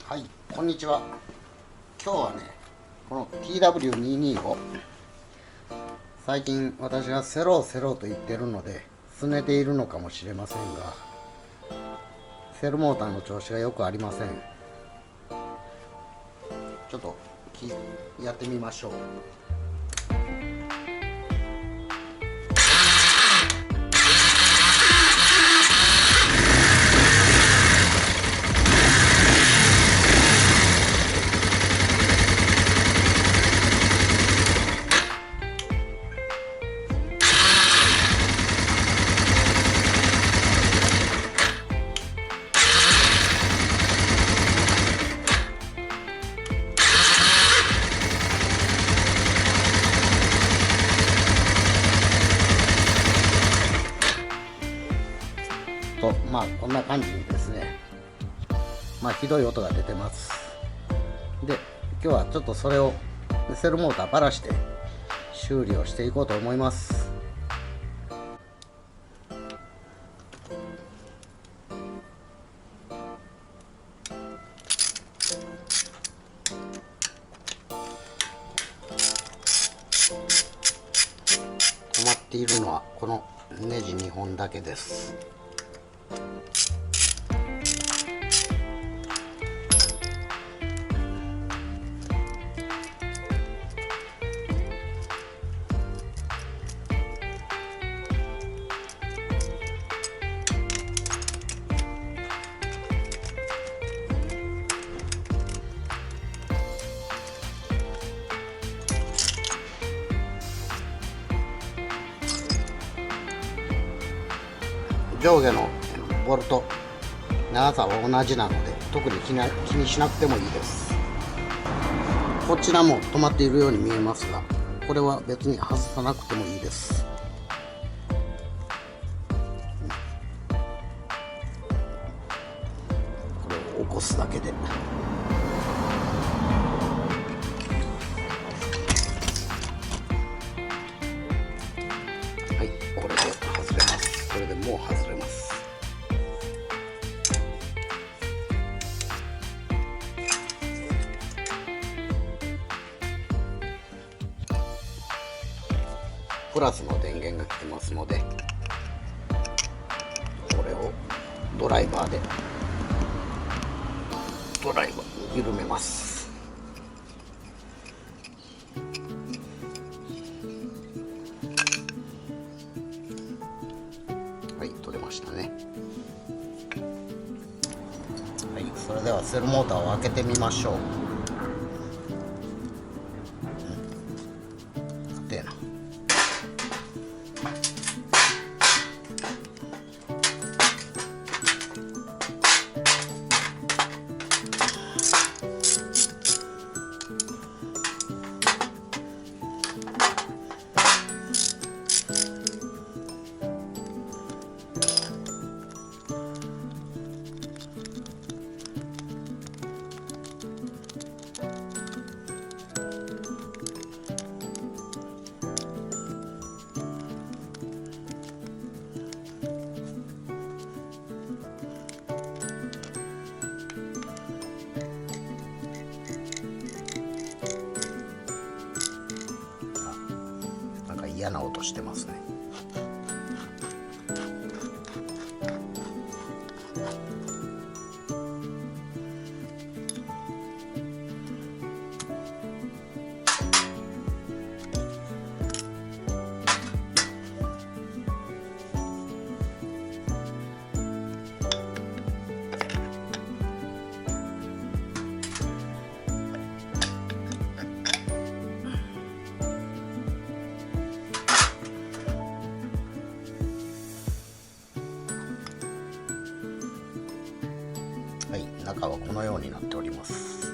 はい、こんにちは。今日はね、この TW225、最近私がセローと言ってるので拗ねているのかもしれませんが、セルモーターの調子がよくありません。ちょっとやってみましょう。こんな感じにですね、ひどい音が出てます。で、今日はちょっとそれをセルモーターばらして修理をしていこうと思います。止まっているのはこのネジ2本だけです。上下のボルト長さは同じなので特に気にしなくてもいいです。こちらも止まっているように見えますが、これは別に外さなくてもいいです。これを起こすだけで。はい、これで外れます。これでもう外れます。プラスの電源が来てますので、これをドライバー緩めます。はい、取れましたね。はい、それではセルモーターを開けてみましょう。硬いな。嫌な音してますね。はい、中はこのようになっております。こ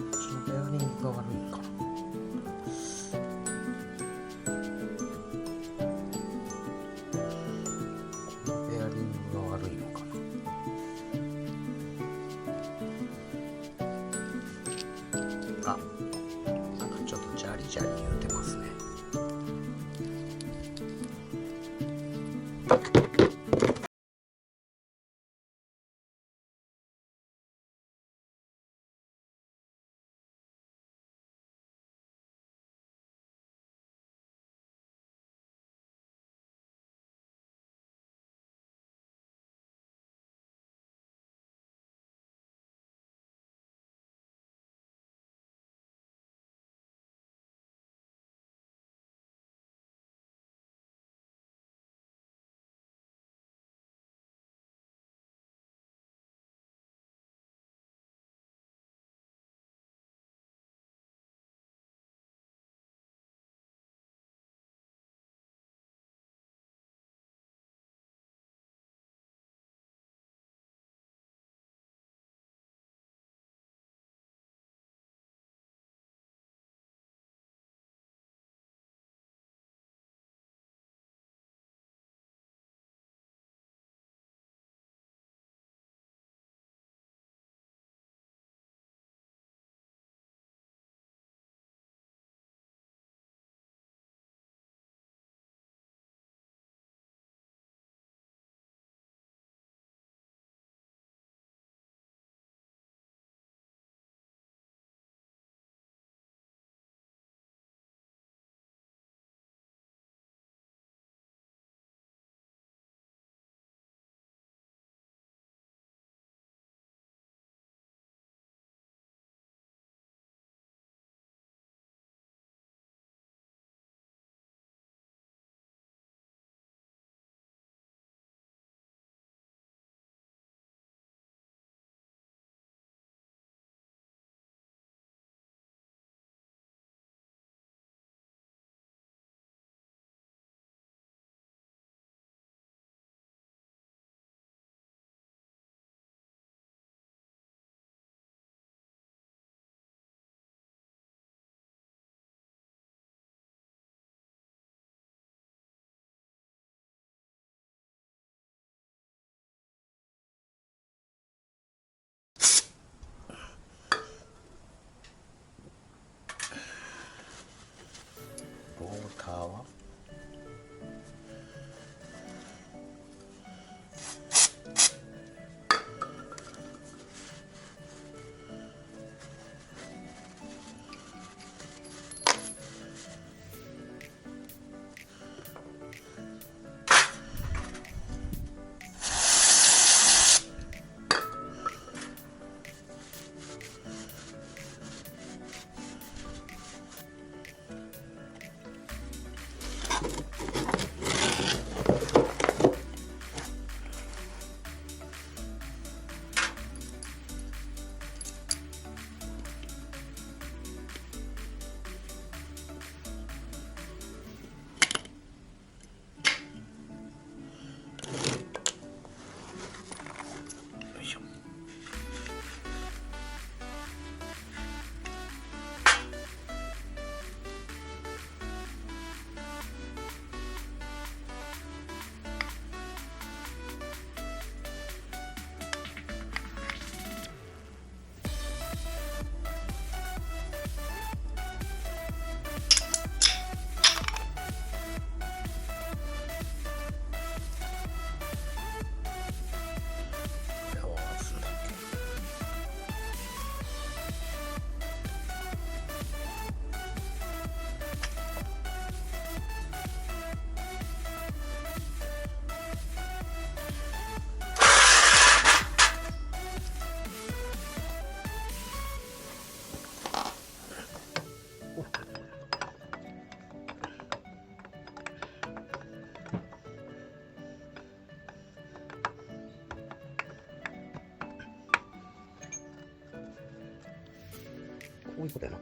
っちのベアリングが悪いかな。このベアリングが悪いのかな。あ、なんかちょっとジャリジャリ言うてますね。ういうことやな。